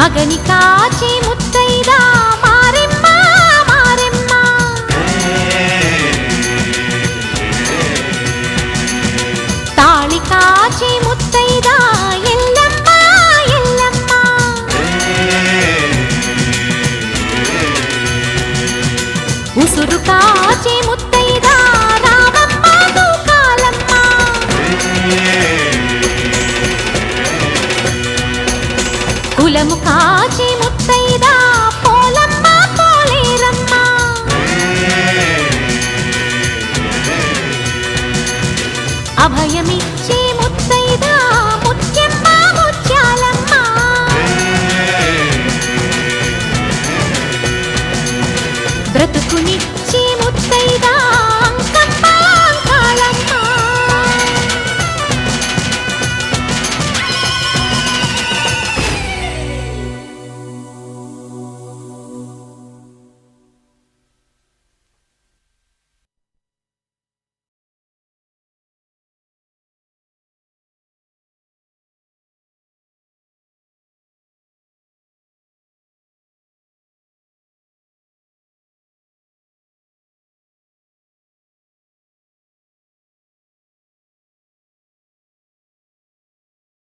మగని కాచి ముత్తైదా మారెమ్మ మారెమ్మ తాళి కాచి ముత్తైదా ఎల్లమ్మ ఎల్లమ్మ ఉసురు కాచి ముత్తైదా రామమ్మ తూకాలమ్మ కులము కాచి